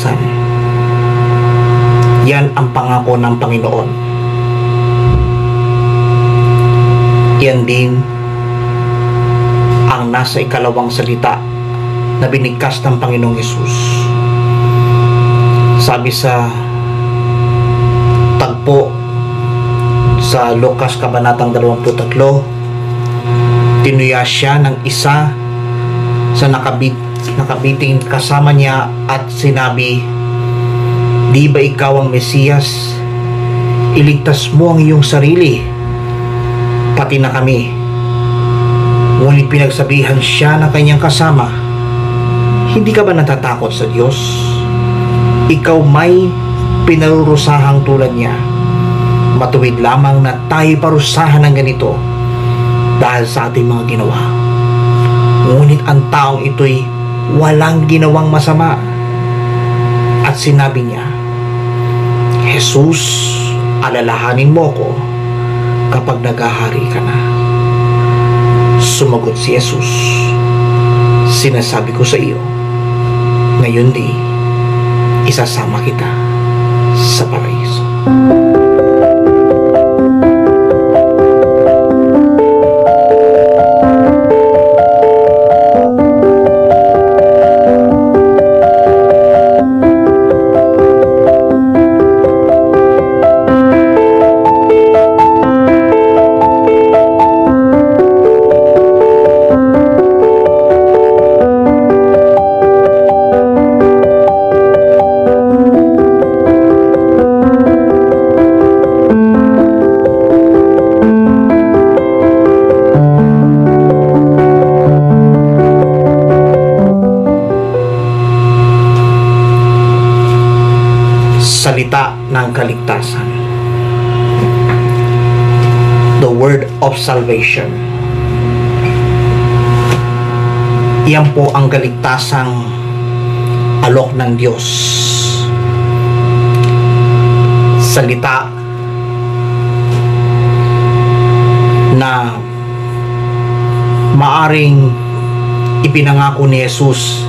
kaligtasan. Yan ang pangako ng Panginoon. Yan din ang nasa ikalawang salita na binigkas ng Panginoong Hesus. Sabi sa tagpo sa Lucas Kabanatang 23, tinuya siya ng isa sa nakabiting kasama niya at sinabi, "Di ba ikaw ang Mesiyas? Iligtas mo ang iyong sarili, pati na kami." Ngunit pinagsabihan siya ng kanyang kasama, "Hindi ka ba natatakot sa Diyos? Ikaw may pinarurusahang tulad niya. Matuwid lamang na tayo parusahan ng ganito dahil sa ating mga ginawa. Ngunit ang taong ito'y walang ginawang masama." At sinabi niya, "Jesus, alalahanin mo ko kapag naghahari ka na." Sumagot si Jesus, "Sinasabi ko sa iyo, ngayon di isasama kita sa paraiso." Salita ng kaligtasan. The word of salvation. Iyan po ang kaligtasang alok ng Diyos. Salita na maaring ipinangako ni Jesus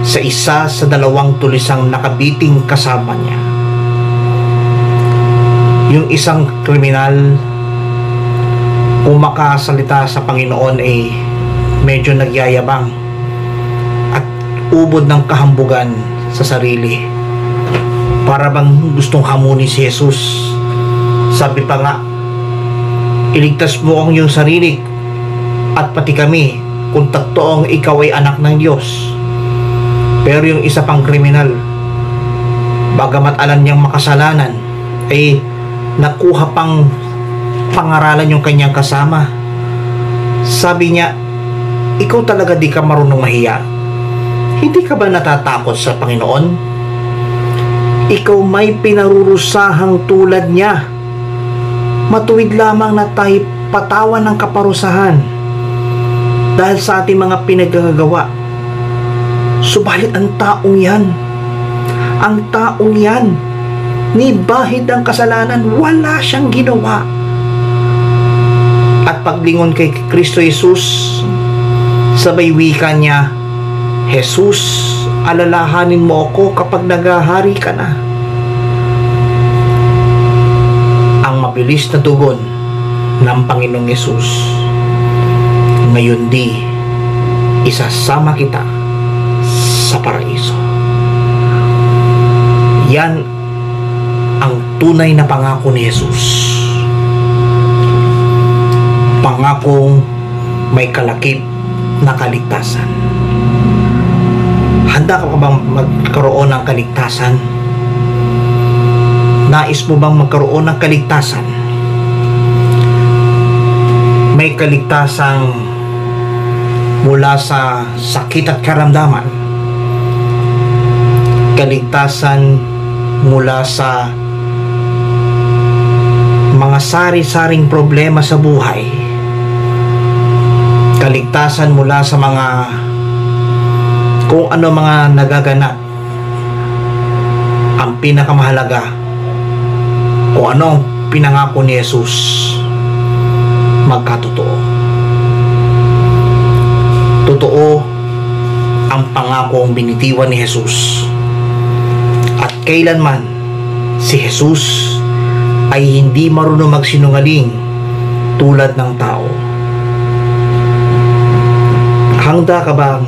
sa isa sa dalawang tulisang nakabiting kasama niya. Yung isang kriminal, kung makasalita sa Panginoon ay medyo nagyayabang at ubod ng kahambugan sa sarili. Para bang gustong hamunin si Jesus. Sabi pa nga, "Iligtas mo ang iyong sarili at pati kami kung totoo ikaw ay anak ng Diyos." Pero yung isa pang kriminal, bagamat alam niyang makasalanan, ay nakuha pang pangaralan yung kanyang kasama. Sabi niya, "Ikaw talaga di ka marunong mahiya? Hindi ka ba natatakot sa Panginoon? Ikaw may pinarurusahang tulad niya. Matuwid lamang na tayo patawan ng kaparusahan dahil sa ating mga pinagagawa. Subalit ang taong yan, ni bahid ang kasalanan, wala siyang ginawa." At paglingon kay Kristo Jesus, sabay wika niya, "Jesus, alalahanin mo ako kapag naghahari ka na." Ang mabilis na tugon ng Panginoong Jesus, "Ngayon di isasama kita sa paraiso." Yan ang tunay na pangako ni Jesus. Pangakong may kalakip na kaligtasan. Handa ka ba bang magkaroon ng kaligtasan? Nais mo bang magkaroon ng kaligtasan? May kaligtasang mula sa sakit at karamdaman. Kaligtasan mula sa mga sari-saring problema sa buhay. Kaligtasan mula sa mga kung ano mga nagaganap. Ang pinakamahalaga, kung anong pinangako ni Jesus, magkatotoo. Totoo ang pangakong binitiwan ni Jesus kailanman si Jesus ay hindi marunong magsinungaling tulad ng tao. Handa ka bang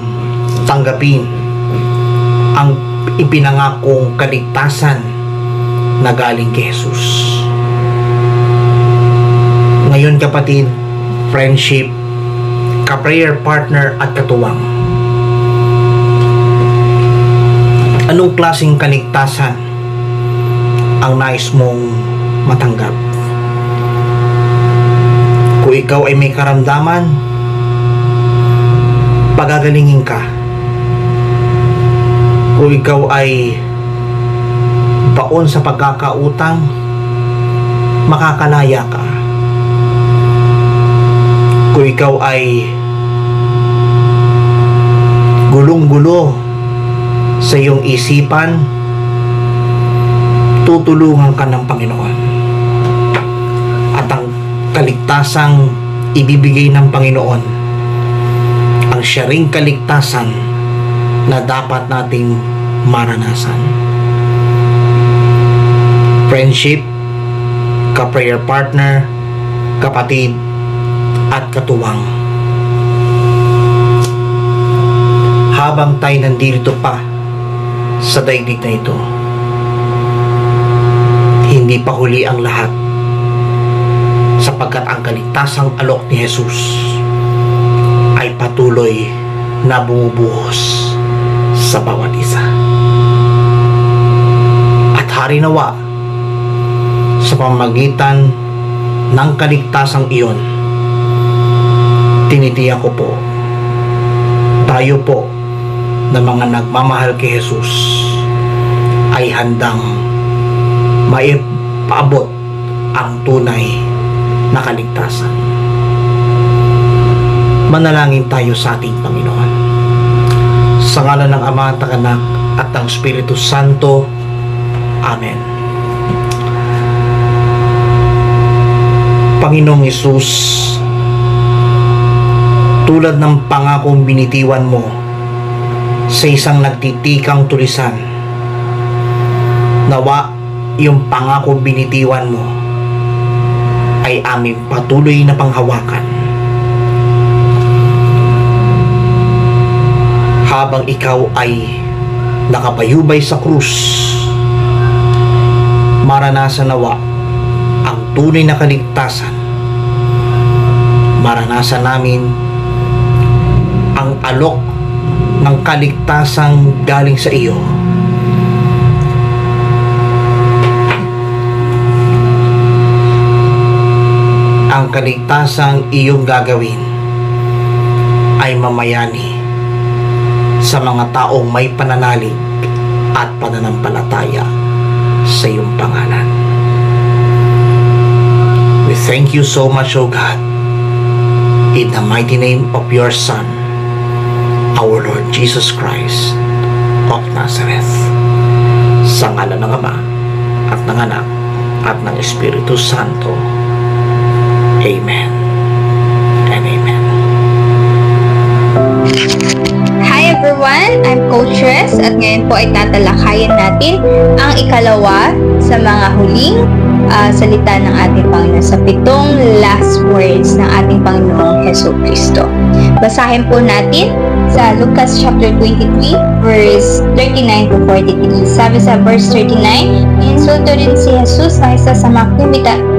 tanggapin ang ipinangakong kaligtasan na galing kay Jesus? Ngayon kapatid, friendship, ka-prayer partner at katuwang, anong klaseng kaligtasan ang nais mong matanggap? Kung ikaw ay may karamdaman, pagagalingin ka. Kung ikaw ay baon sa pagkakautang, makakalaya ka. Kung ikaw ay gulong-gulo sa iyong isipan, tutulungan ka ng Panginoon. At ang kaligtasang ibibigay ng Panginoon, ang siya ring kaligtasan na dapat nating maranasan. Friendship, ka-prayer partner, kapatid, at katuwang. Habang tayo nandito pa sa daigdig na ito, hindi pa huli ang lahat, sapagkat ang kaligtasang alok ni Jesus ay patuloy na bumubuhos sa bawat isa. At harinawa sa pamamagitan ng kaligtasang iyon, tinitiyak ko po, tayo po na mga nagmamahal kay Jesus ay handang maipaabot ang tunay na kaligtasan. Manalangin tayo sa ating Panginoon. Sa ngalan ng Ama at ng Anak at ng Espiritu Santo. Amen. Panginoong Hesus, tulad ng pangakong binitiwan mo sa isang nagtitikang tulisan, nawa yung pangakong binitiwan mo ay aming patuloy na panghawakan habang ikaw ay nakabayubay sa krus. Maranasan nawa ang tunay na kaligtasan. Maranasan namin ang alok ng kaligtasang galing sa iyo. Ang kaligtasang iyong gagawin ay mamayani sa mga taong may pananalig at pananampalataya sa iyong pangalan. We thank you so much, O God, in the mighty name of your Son, our Lord Jesus Christ of Nazareth. Sa ngalan ng Ama at ng Anak at ng Espiritu Santo. Amen and amen. Hi everyone, I'm Coach Res at ngayon po ay tatalakayin natin ang ikalawa sa mga huling salita ng ating Panginoon sa 7 last words ng ating Panginoong Hesus Kristo. Basahin po natin sa Lucas chapter 23 verse 39 to 43. Sabi sa verse 39, insulto din si Jesus ng isa sa mga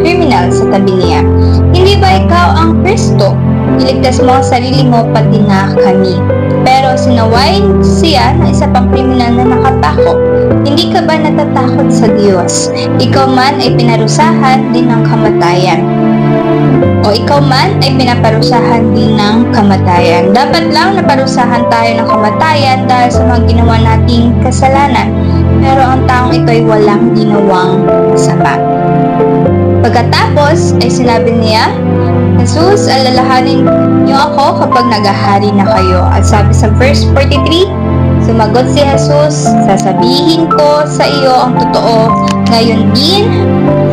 kriminal sa tabi niya. Hindi ba ikaw ang Kristo? Iligtas mo ang sarili mo pati na kami. Pero sinaway siya ng isa pang kriminal na nakatakot. Hindi ka ba natatakot sa Diyos? Ikaw man ay pinarusahan din ng kamatayan. O ikaw man ay pinaparusahan din ng kamatayan. Dapat lang naparusahan tayo ng kamatayan dahil sa mga ginawa nating kasalanan. Pero ang taong ito ay walang ginawang masama. Pagkatapos ay sinabi niya, Jesus, alalahanin niyo ako kapag naghahari na kayo. At sabi sa verse 43, sumagot si Jesus, sasabihin ko sa iyo ang totoo, ngayon din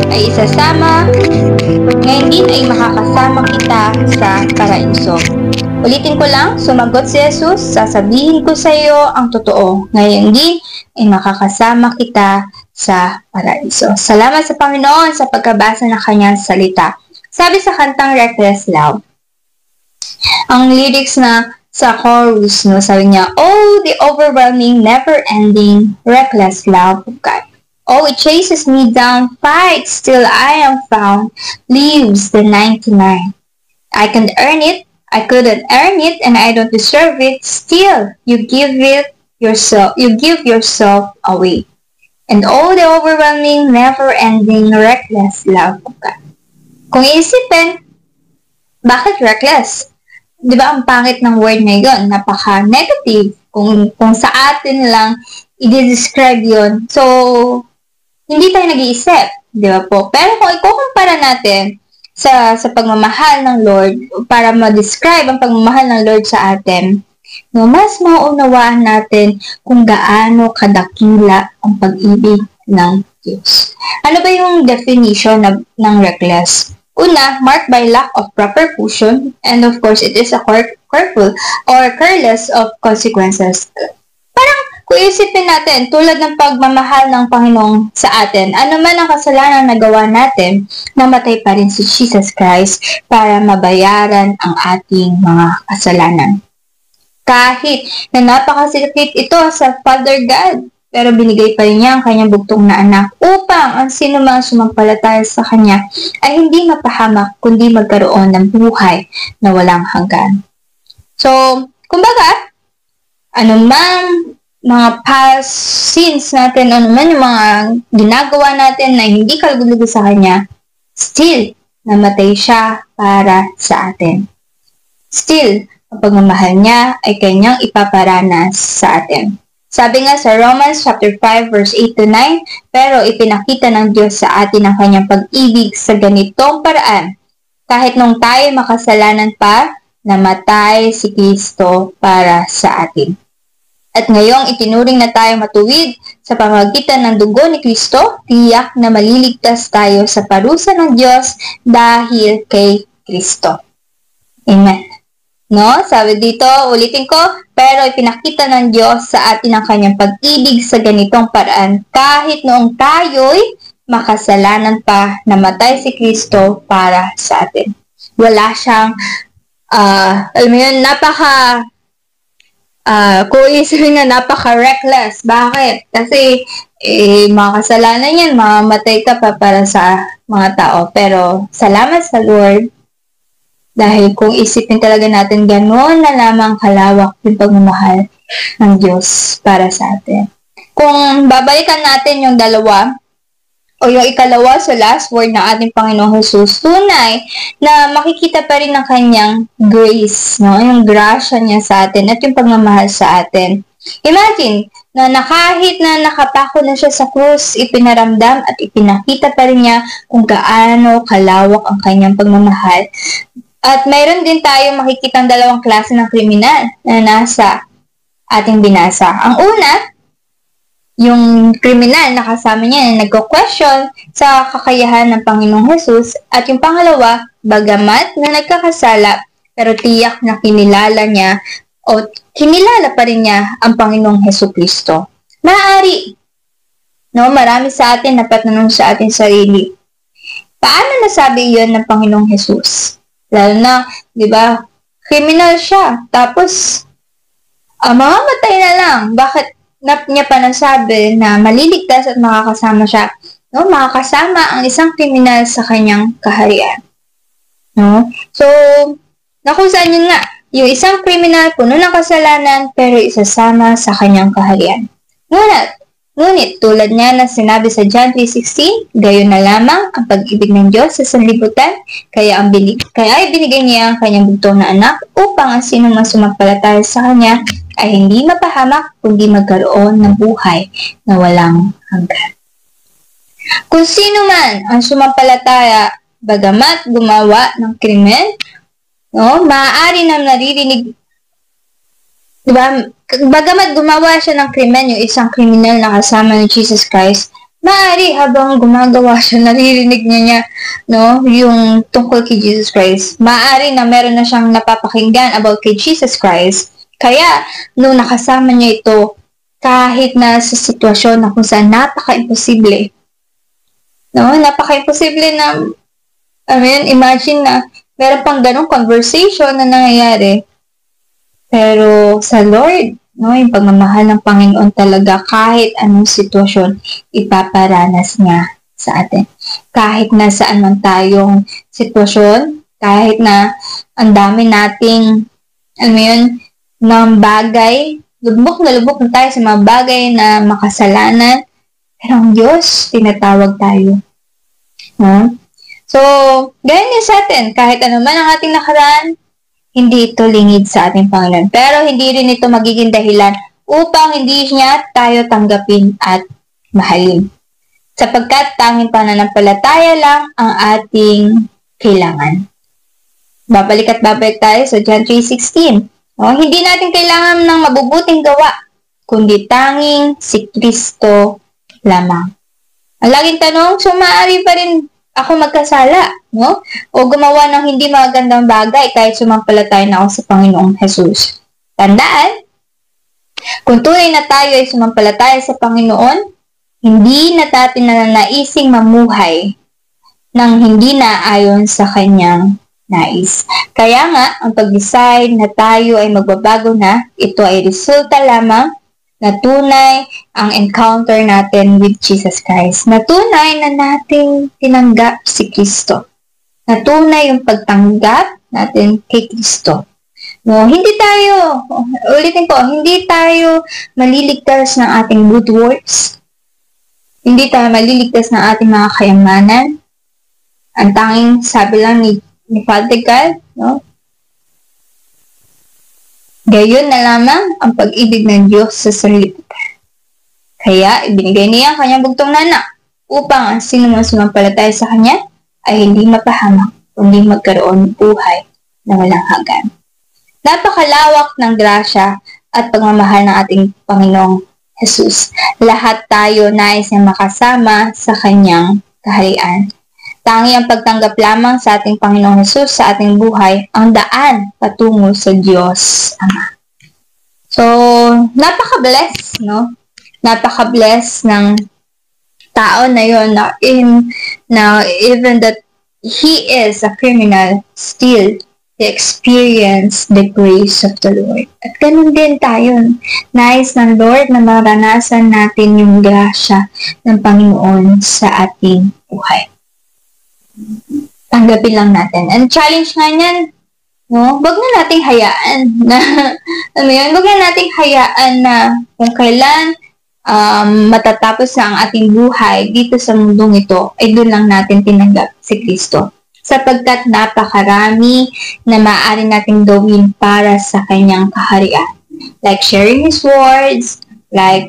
ay makakasama kita sa paraiso. Ulitin ko lang, sumagot si Jesus, sasabihin ko sa iyo ang totoo, ngayon din ay makakasama kita sa paraiso. Salamat sa Panginoon sa pagkabasa ng kanyang salita. Sabi sa kantang Reckless Love, ang lyrics na sa chorus, no, sabi niya, "Oh, the overwhelming, never-ending, reckless love of God. Oh, it chases me down, fights till I am found, leaves the 99. I can't earn it, I couldn't earn it, and I don't deserve it. Still, you give yourself away. And oh, the overwhelming, never-ending, reckless love of God." Kung iisipin, bakit reckless? Di ba ang pangit ng word na yun? Napaka-negative. Kung sa atin lang i-describe yun. So, hindi tayo nag-iisip. Di ba po? Pero kung ikukumpara natin sa pagmamahal ng Lord, para ma-describe ang pagmamahal ng Lord sa atin, no, mas mauunawaan natin kung gaano kadakila ang pag-ibig ng Diyos. Ano ba yung definition ng reckless? Una, marked by lack of proper caution, and of course, it is a careful or careless of consequences. Parang, kung isipin natin, tulad ng pagmamahal ng Panginoon sa atin, ano man ang kasalanan na gawa natin, namatay pa rin si Jesus Christ para mabayaran ang ating mga kasalanan. Kahit na napakasakit ito sa Father God, pero binigay pa rin niya ang kanyang bugtong na anak upang ang sino mang sumampalataya sa kanya ay hindi mapahamak kundi magkaroon ng buhay na walang hanggan. So, kumbaga, anumang mga past sins natin, anuman yung mga ginagawa natin na hindi kalugod sa kanya, still, namatay siya para sa atin. Still, ang pagmamahal niya ay kanyang ipaparanas sa atin. Sabi nga sa Romans chapter 5 verse 8 to 9, pero ipinakita ng Diyos sa atin ang kanyang pag-ibig sa ganitong paraan. Kahit nung tayo makasalanan pa, namatay si Kristo para sa atin. At ngayong itinuring na tayo matuwid sa pamamagitan ng dugo ni Kristo, tiyak na maliligtas tayo sa parusa ng Diyos dahil kay Kristo. Amen. No? Sabi dito, ulitin ko, pero ipinakita ng Diyos sa atin ang kanyang pag-ibig sa ganitong paraan kahit noong tayo'y makasalanan pa, namatay si Kristo para sa atin. Wala siyang, alam mo yun, kung isipin na napaka-reckless. Bakit? Kasi, mga kasalanan yan, mamamatay ka pa para sa mga tao. Pero, salamat sa Lord. Dahil kung isipin talaga natin, gano'n na lamang kalawak yung pagmamahal ng Diyos para sa atin. Kung babalikan natin yung dalawa, o yung ikalawa sa last word ng ating Panginoong Jesus, tunay na makikita pa rin ang kanyang grace, no? Yung grasya niya sa atin at yung pagmamahal sa atin. Imagine, na kahit na nakapako na siya sa krus, ipinaramdam at ipinakita pa rin niya kung gaano kalawak ang kanyang pagmamahal. At mayroon din tayong makikitang dalawang klase ng kriminal na nasa ating binasa. Ang una, yung kriminal na kasama niya na nagko-question sa kakayahan ng Panginoong Jesus. At yung pangalawa, bagamat na nagkakasala, pero tiyak na kinilala niya o kinilala pa rin niya ang Panginoong Jesucristo. Maaari, no, marami sa atin napatanong sa ating sarili, paano nasabi iyon ng Panginoong Jesus? Lalo na, di ba, kriminal siya. Tapos, mamamatay na lang. Bakit niya pa nasabi na maliligtas at makakasama siya? No? Makakasama ang isang kriminal sa kanyang kaharian. No? So, nakusan yun nga. Yung isang kriminal, puno ng kasalanan, pero isasama sa kanyang kaharian. Ngunit, tulad nga na sinabi sa John 3:16, gayon na lamang ang pag-ibig ng Diyos sa sanlibutan, kaya ibinigay niya ang kanyang bugtong na anak upang ang sino mang sumampalataya sa kanya ay hindi mapahamak kundi magkaroon ng buhay na walang hanggan. Kung sino man ang sumampalataya bagamat gumawa ng krimen, no, maaari na naririnig, diba? Bagamat gumawa siya ng krimen, yung isang kriminal na kasama ni Jesus Christ, maaari habang gumagawa siya, naririnig niya, no, yung tungkol kay Jesus Christ. Maaari na meron na siyang napapakinggan about kay Jesus Christ. Kaya, nung nakasama niya ito, kahit na sa sitwasyon na kung saan napaka-imposible. No? Napaka-imposible na, imagine na meron pang ganong conversation na nangyayari. Pero sa Lord, no, yung pagmamahal ng Panginoon talaga, kahit anong sitwasyon, ipaparanas niya sa atin. Kahit na saan man tayong sitwasyon, kahit na ang dami nating, ng bagay, lubok na tayo sa mga bagay na makasalanan, pero ang Diyos, tinatawag tayo. No? So, ganyan sa atin, kahit ano man ang ating nakaraan, hindi ito lingid sa ating Panginoon. Pero hindi rin ito magiging dahilan upang hindi niya tayo tanggapin at mahalin. Sapagkat tanging pananampalataya lang ang ating kailangan. Babalik tayo sa John 3:16. Hindi natin kailangan ng mabubuting gawa, kundi tanging si Kristo lamang. Ang laging tanong, so maaari pa rin ako magkasala, no? O gumawa ng hindi magandang bagay kahit sumampalataya na ako sa Panginoong Jesus. Tandaan, kung tunay na tayo ay sumampalataya sa Panginoon, hindi na natin nananaising mamuhay ng hindi naayon sa kanyang nais. Kaya nga, ang pag-decide na tayo ay magbabago na, ito ay resulta lamang na tunay ang encounter natin with Jesus Christ. Na tunay na nating tinanggap si Kristo. Na tunay yung pagtanggap natin kay Kristo. No, hindi tayo maliligtas ng ating good works. Hindi tayo maliligtas ng ating mga kayamanan. Ang tanging sabi lang ni Father God, no? Gayon na lamang ang pag-ibig ng Diyos sa sarili. Kaya, ibinigay niya ang kanyang bugtong na anak upang ang sino man sumampalataya sa kanya ay hindi mapahamak, kundi magkaroon ng buhay na walang hanggan. Napakalawak ng grasya at pagmamahal ng ating Panginoong Jesus. Lahat tayo nais niyang makasama sa kanyang kaharian. Tangi ang pagtanggap lamang sa ating Panginoong Jesus sa ating buhay ang daan patungo sa Diyos Ama. So, napaka-bless, no? Napaka-bless ng tao na yun na even that he is a criminal, still he experienced the grace of the Lord. At ganun din tayo. Nais ng Lord na maranasan natin yung grasya ng Panginoon sa ating buhay. Tanggapin lang natin. And challenge nga niyan, no? Wag na nating hayaan na, wag na nating hayaan na kung kailan matatapos na ang ating buhay dito sa mundong ito, ay doon lang natin tinanggap si Kristo. Sapagkat napakarami na maaari nating gawin para sa kanyang kaharian. Like sharing His words, like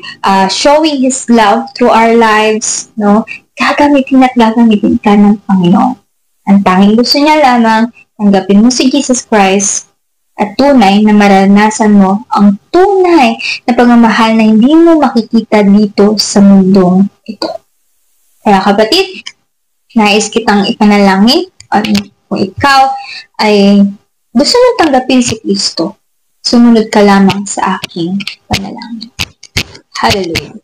showing His love through our lives, no? Gagamitin ka ng Panginoon. Ang tanging gusto niya lamang, tanggapin mo si Jesus Christ at tunay na maranasan mo ang tunay na pagmamahal na hindi mo makikita dito sa mundong ito. Kaya kapatid, nais kitang ipanalangin at kung ikaw ay gusto mong tanggapin si Kristo, sumunod ka lamang sa aking panalangin. Hallelujah.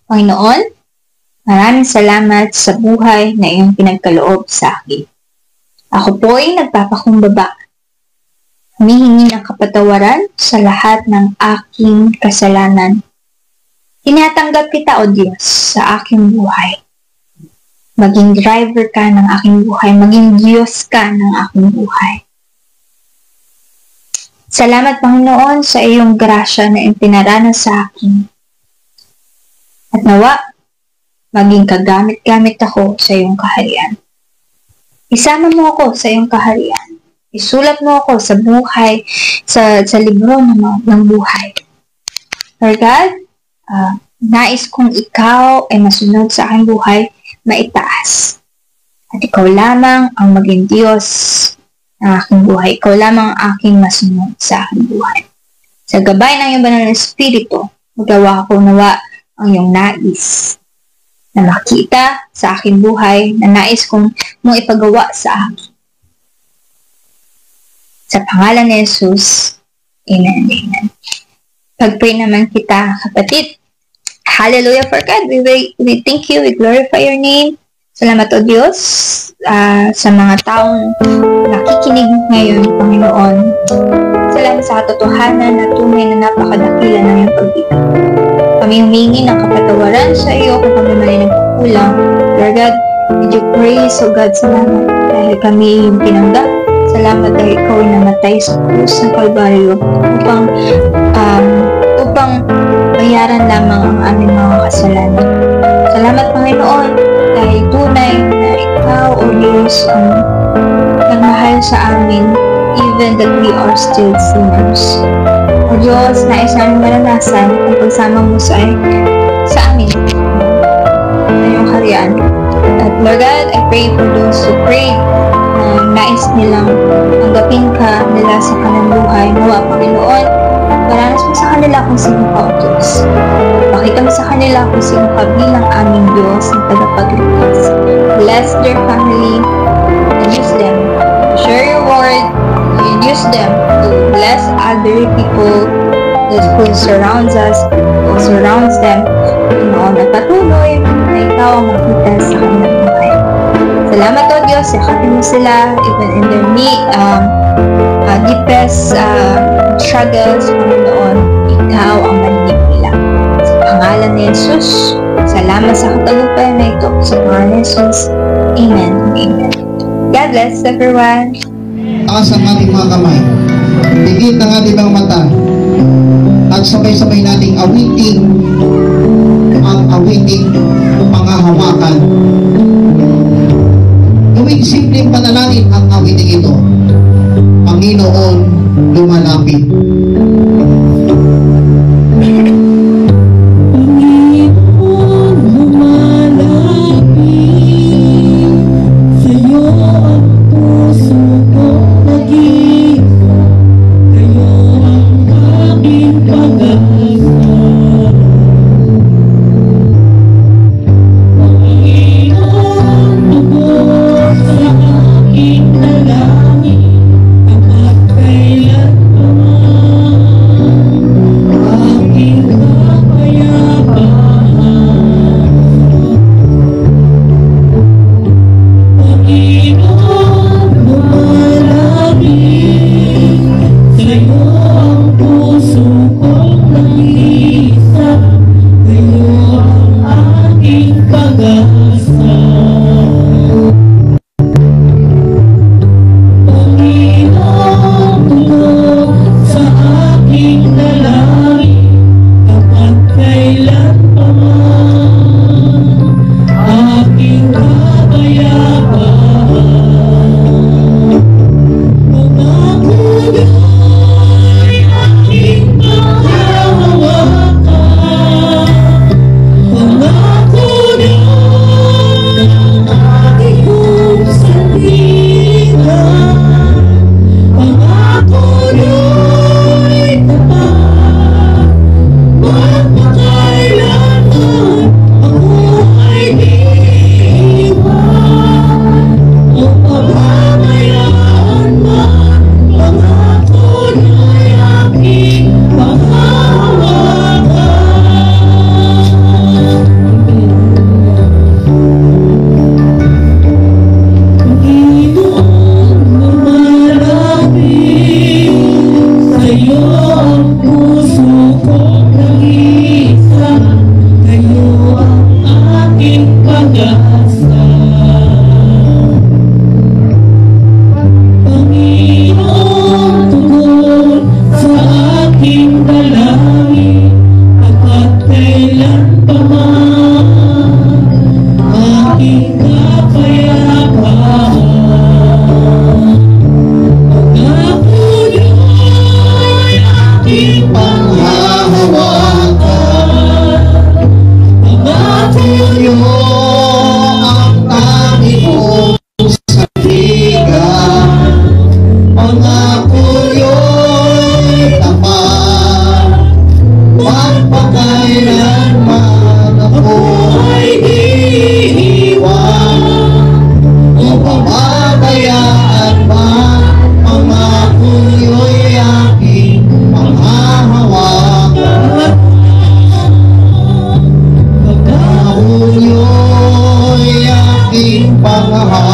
Panginoon, maraming salamat sa buhay na iyong pinagkaloob sa akin. Ako po ay nagpapakumbaba. Humihingi ng kapatawaran sa lahat ng aking kasalanan. Tinatanggap kita, O Diyos, sa aking buhay. Maging driver ka ng aking buhay. Maging Diyos ka ng aking buhay. Salamat, Panginoon, sa iyong grasya na ipinaranas sa akin. At nawa, maging kagamit-gamit ako sa iyong kaharian. Isama mo ako sa iyong kaharian. Isulat mo ako sa buhay, sa libro ng buhay. Lord God, nais kong ikaw ay masunod sa aking buhay, maitaas. At ikaw lamang ang maging Diyos ng aking buhay. Ikaw lamang ang aking masunod sa aking buhay. Sa gabay ng iyong banal na Espiritu, magawa ko nawa ang iyong nais na makita sa aking buhay na nais kong mong ipagawa sa akin. Sa pangalan ni Jesus, Amen. Amen. Pag-pray naman kita, kapatid, Hallelujah for God. We thank you, we glorify your name. Salamat o Diyos sa mga taong nakikinig ngayon, Panginoon. Salamat sa katotohanan na tunay na napakadakila ng iyong pag-ibig. Kami humingi ng kapatawaran sa iyo kung kami mali nagkukulang. Lord God, did you praise, O God, salamat dahil kami yung tinanggap. Salamat dahil ikaw ay namatay sa krus ng Kalbaryo upang bayaran lamang ang aming mga kasalanan. Salamat, Panginoon, dahil tunay na ikaw, O Diyos, ang nagmahal sa amin even that we are still sinners. O Diyos, nais namin maranasan ang pagsama mo sa amin na iyong harian. At Lord God, I pray for those who pray na nais nilang tanggapin ka nila sa kanilang buhay. Nawa, Panginoon, paranas mo sa kanila kung sino ka, O Diyos. Pakita mo sa kanila kung sino ka bilang aming Diyos na tagapagligtas. Bless their family and use them to share your word, and use them to bless other people who surrounds us, who surrounds them. Panginoon, at patuloy na ikaw ang makita sa kanilang buhay. Salamat, O Diyos, yakapin mo sila even in their deepest struggles. Panginoon, ikaw ang maninig nila. Sa pangalan ni Jesus, salamat sa katagumpayan na ito. Sa pangalan ni Jesus, Amen. Amen. God bless everyone. Taas ang ating mga kamay, tigit ang ating mga mata, at sabay-sabay nating awiting ang awiting pangahawakan. Gawing simpleng panalangin ang awiting ito. Panginoon, lumalapit. pangahawa.